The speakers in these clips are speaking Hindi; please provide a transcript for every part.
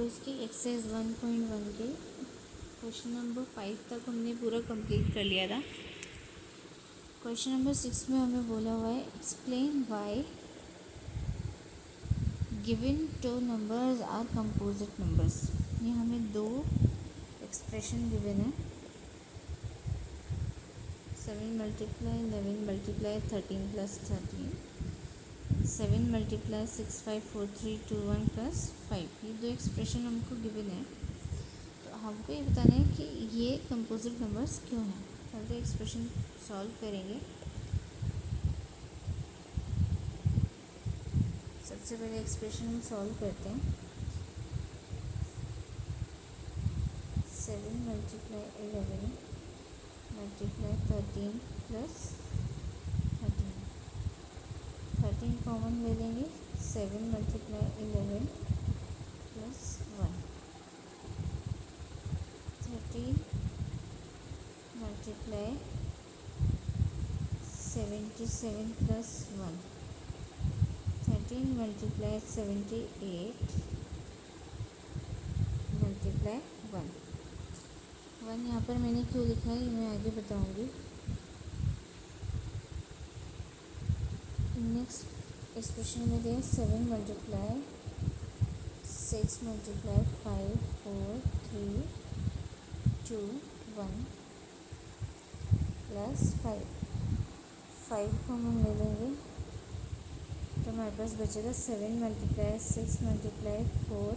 इसकी एक्सरसाइज 1.1 के क्वेश्चन नंबर 5 तक हमने पूरा कंप्लीट कर लिया था। क्वेश्चन नंबर 6 में हमें बोला हुआ है explain why given two numbers are composite numbers. ये हमें दो एक्सप्रेशन गिवन है 7 multiply 11 multiply 13 plus 13, 7 multiply 6 5 4 3 2 1 plus 5। ये दो एक्सप्रेशन हमको गिवन है, तो हमको ये बताना है कि ये कंपोजिट नंबर्स क्यों हैं। पहले एक्सप्रेशन सॉल्व करेंगे। सबसे पहले एक्सप्रेशन हम सॉल्व करते हैं। 7 मल्टीप्लाई 11 मल्टीप्लाई 13 प्लस 13 कॉमन ले लेंगे। 7 multiply 11 plus 1, 13 multiply 77 plus 1, 13 multiply 78 multiply 1 यहाँ पर मैंने क्यों लिखा है ये मैं आगे बताऊँगी। नेक्स्ट एक्सप्रेशन में दिया 7 मल्टीप्लाई 6 मल्टीप्लाई 5 4 3 2 1 प्लस 5 को हम ले लेंगे तो हमारे पास बचेगा 7 multiply 6 multiply 4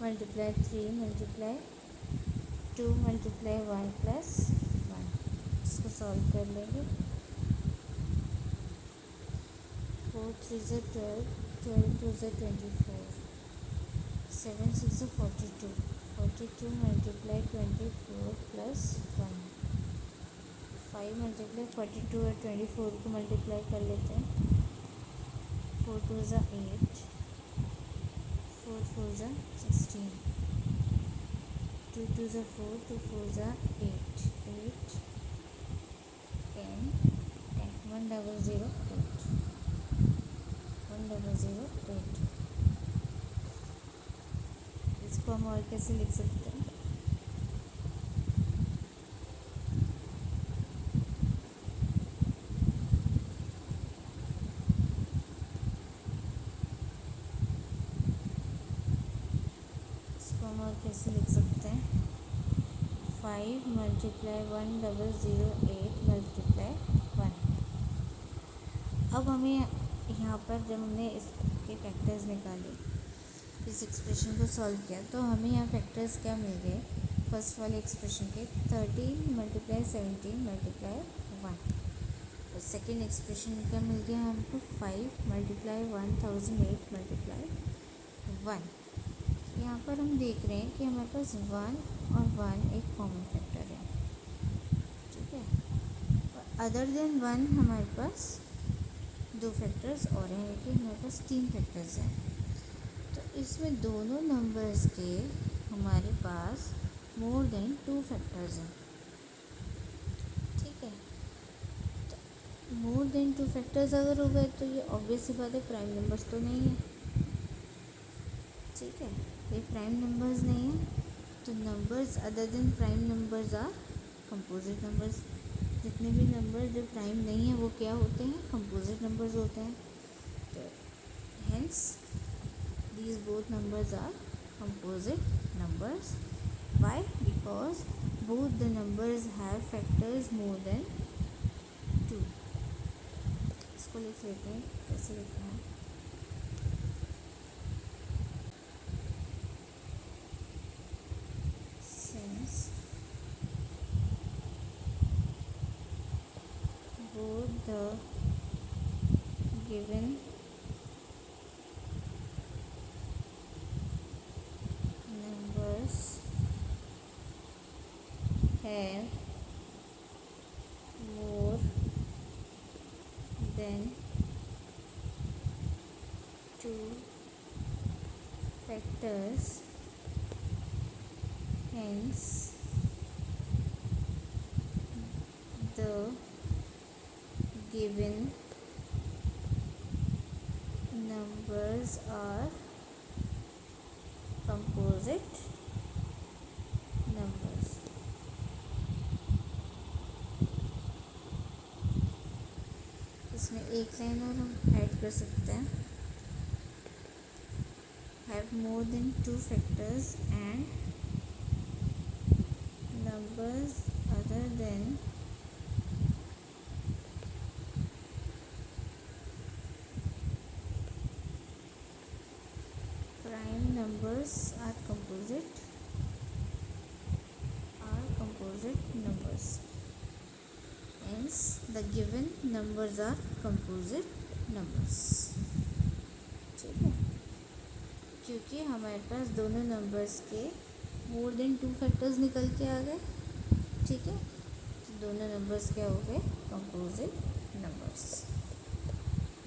multiply 3 multiply 2 multiply 1 plus 1। इसको सॉल्व कर लेंगे। 4 3 से 12, 12 2 से 24, 7 6 से 42, 42 मल्टीप्लाई 24 प्लस 1, 5 मल्टीप्लाई 42 और 24 को मल्टीप्लाई कर लेते हैं। 4 2 से 8, 4 4 से 16, 2 2 से 4, 2 4 से 8, 8 10 10 1 0 0 8 1 0 0 8। इसको हम और कैसे लिख सकते हैं। इसको हम और कैसे लिख सकते हैं। 5 मल्टीप्लाई 1 0 0 8 मल्टीप्लाई 1। अब हमें यहाँ पर जब हमने इसके फैक्टर्स निकाले, इस एक्सप्रेशन को सॉल्व किया, तो हमें यहाँ फैक्टर्स क्या मिल गए। फर्स्ट वाले एक्सप्रेशन के 13 मल्टीप्लाई 17 मल्टीप्लाई 1, और सेकेंड एक्सप्रेशन क्या मिल गया हमको 5 मल्टीप्लाई 1008 मल्टीप्लाई 1। यहाँ पर हम देख रहे हैं कि हमारे पास 1 और 1 एक कॉमन फैक्टर है, ठीक है। अदर देन 1 हमारे पास दो फैक्टर्स और हैं, लेकिन हमारे पास 3 फैक्टर्स हैं। तो इसमें दोनों नंबर्स के हमारे पास मोर देन 2 फैक्टर्स हैं, ठीक है। तो मोर देन 2 फैक्टर्स अगर हो गए तो ये ऑब्वियस सी बात है प्राइम नंबर्स तो नहीं है, ठीक है। ये प्राइम नंबर्स नहीं है, तो numbers other than prime numbers are composite numbers. जितने भी नंबर जो प्राइम नहीं है वो क्या होते हैं, कंपोजिट नंबर्स होते हैं। तो hence these both numbers are composite numbers. Why? Because both the numbers have factors more than 2. इसको लिख लेते हैं, कैसे लिखना है। Since both the given numbers have more than 2 factors, hence the given numbers are composite numbers. इसमें एक लाइन और हम ऐड कर सकते हैं, have more than 2 factors and numbers other then prime numbers are composite numbers. Hence the given numbers are composite numbers. ठीक है, क्योंकि हमारे पास दोनों नंबर्स के मोर देन 2 फैक्टर्स निकल के आ गए। ठीक है, तो दोनों नंबर्स क्या हो गए, कंपोजिट नंबर्स।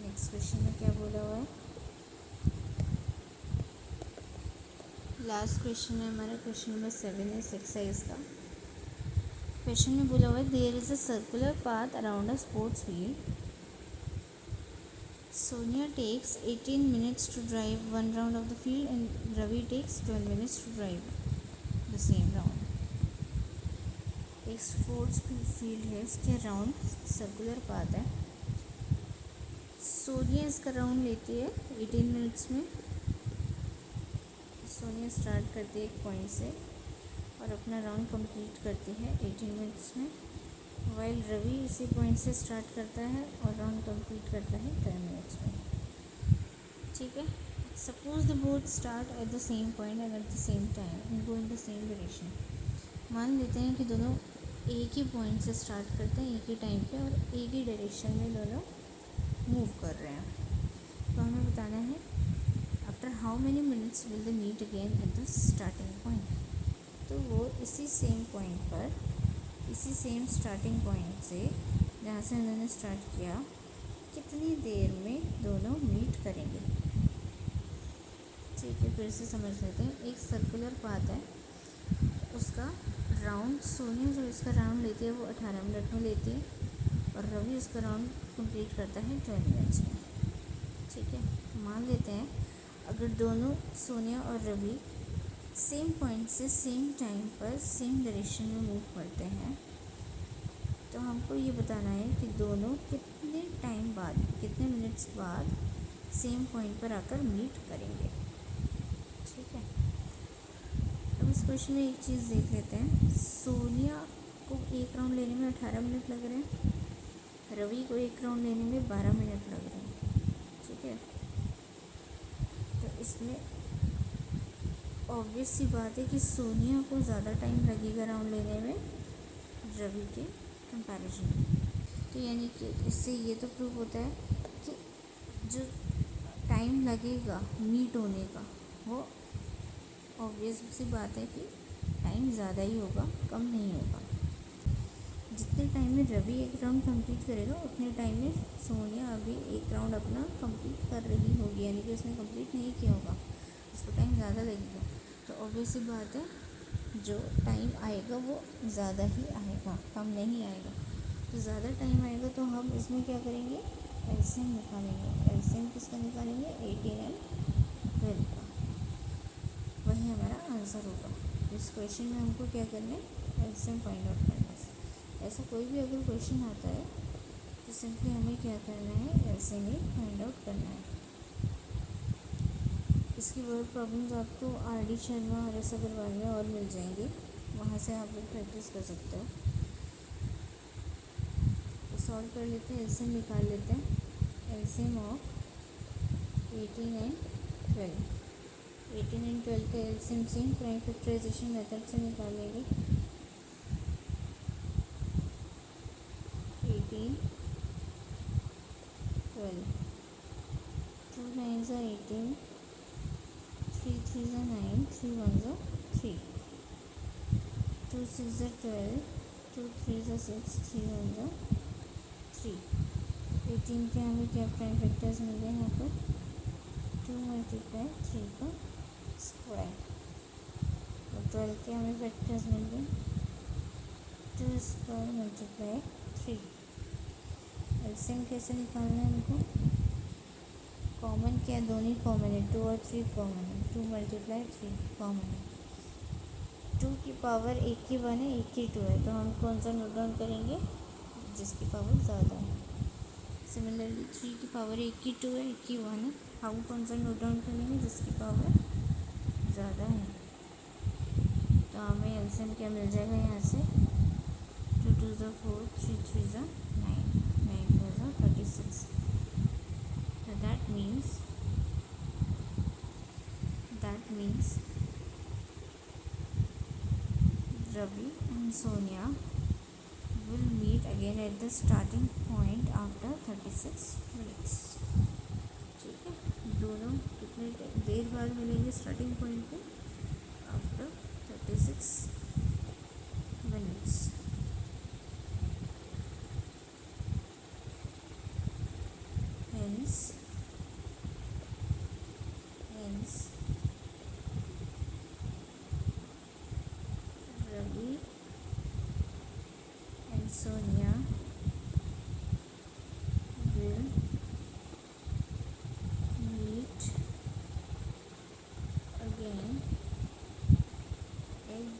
नेक्स्ट क्वेश्चन में क्या बोला हुआ है, लास्ट क्वेश्चन है हमारा, क्वेश्चन नंबर 7 है एक्सरसाइज का। क्वेश्चन में बोला हुआ है there is a circular path around a sports field. Sonia takes 18 minutes to drive one round of the field and Ravi takes 12 minutes to drive the same round. एक स्पोर्ट्स फील्ड है, इसके राउंड सर्कुलर पाथ है। सोनिया इसका राउंड लेती है 18 मिनट्स में। सोनिया स्टार्ट करती है एक पॉइंट से और अपना राउंड कंप्लीट करती है 18 मिनट्स में, वाइल रवि इसी पॉइंट से स्टार्ट करता है और राउंड कंप्लीट करता है 10 मिनट्स में। ठीक है, suppose the both start at the same point and at the same time and go in the same direction. मान लेते हैं कि दोनों एक ही पॉइंट से स्टार्ट करते हैं एक ही टाइम पे और एक ही डायरेक्शन में दोनों मूव कर रहे हैं। तो हमें बताना है after how many minutes will they meet again at the starting point. तो वो इसी सेम पॉइंट पर, इसी सेम स्टार्टिंग पॉइंट से जहाँ से उन्होंने स्टार्ट किया, कितनी देर में दोनों मीट करेंगे। ठीक है, फिर से समझ लेते हैं। एक सर्कुलर पाथ है, उसका राउंड, सोनिया जो इसका राउंड लेती है वो 18 मिनट में लेती है और रवि उसका राउंड कंप्लीट करता है 12 मिनट्स में। ठीक है, मान लेते हैं अगर दोनों सोनिया और रवि सेम पॉइंट से सेम टाइम पर सेम डायरेक्शन में मूव करते हैं, तो हमको ये बताना है कि दोनों कितने टाइम बाद, कितने मिनट्स बाद सेम पॉइंट पर आकर मीट करेंगे। ठीक है, अब इस क्वेश्चन में एक चीज़ देख लेते हैं। सोनिया को एक राउंड लेने में 18 मिनट लग रहे हैं, रवि को एक राउंड लेने में 12 मिनट लग रहे हैं। ठीक है, तो इसमें ऑब्वियस सी बात है कि सोनिया को ज़्यादा टाइम लगेगा राउंड लेने में रवि के कंपैरिजन में। तो यानी कि इससे ये तो प्रूव होता है कि जो टाइम लगेगा मीट होने का, वो ऑब्वियस सी बात है कि टाइम ज़्यादा ही होगा, कम नहीं होगा। जितने टाइम में रवि एक राउंड कंप्लीट करेगा उतने टाइम में सोनिया अभी एक राउंड अपना कंप्लीट कर रही होगी, यानी कि उसने कंप्लीट नहीं किया होगा, उसको टाइम ज़्यादा लगेगा। तो ऑब्वियस सी बात है जो टाइम आएगा वो ज़्यादा ही आएगा, कम नहीं आएगा। तो ज़्यादा टाइम आएगा तो हम इसमें क्या करेंगे, एलसीएम निकालेंगे। एलसीएम किसका निकालेंगे, 18 एंड 12 का। वही हमारा आंसर होगा। इस क्वेश्चन में हमको क्या करना है, एलसीएम फाइंड आउट करना है। ऐसा कोई भी अगर क्वेश्चन आता है तो सिंपली हमें क्या करना है, एलसीएम ही फाइंड आउट करना है। इसकी वर्ड प्रॉब्लम्स आपको आर.डी. शर्मा और एस अग्रवाल में और मिल जाएंगी, वहाँ से आप लोग प्रैक्टिस कर सकते हो। तो सॉल्व कर लेते हैं, एलसीएम निकाल लेते हैं। LCM of 18 and 12। 18 एंड 12 का LCM same prime factorization method से निकालेंगे। 18 12, 2 9s are 18, 3 3s are 9, 3 1s are 3, 2 6s are 12, 2 3s are 6, 3 1s are 3। 18 के हमें क्या प्राइम फैक्टर्स मिल गए यहाँ पर, 2 × 3 का स्क्वायर, और 12 के हमें फैक्टर्स मिल गए 2 स्क्वायर × 3। एलसीएम कैसे निकालना है हमको, कॉमन क्या है, दोनों कॉमन है, 2 और 3 कॉमन है, 2 मल्टीप्लाई 3 कॉमन है। 2 की पावर एक ही 1 है, एक ही 2 है, तो हम कौन सा नोट डाउन करेंगे, जिसकी पावर ज़्यादा है। सिमिलरली 3 की पावर एक ही 2 है, एक ही 1 है, हम कौन सा नोट डाउन करेंगे, जिसकी पावर ज़्यादा है। तो हमें एलसीएम क्या मिल जाएगा यहाँ से, 2 2 ज़ा 4, 3 3 ज़ा 9, 9 4 ज़ा 36। तो that means Ravi and Sonia will meet again at the starting point after 36 minutes। ठीक है, दोनों कितने देर बाद मिलेंगे स्टार्टिंग पॉइंट पे, after 36 minutes. Hence Ravi and Sonia will meet again at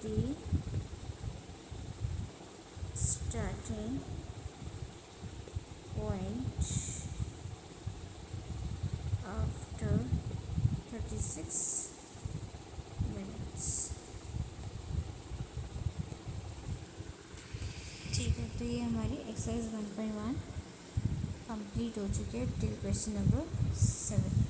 the starting point after 36 minutes। ठीक है, तो ये हमारी एक्सरसाइज 1.1 कंप्लीट हो चुकी है टिल क्वेश्चन नंबर 7।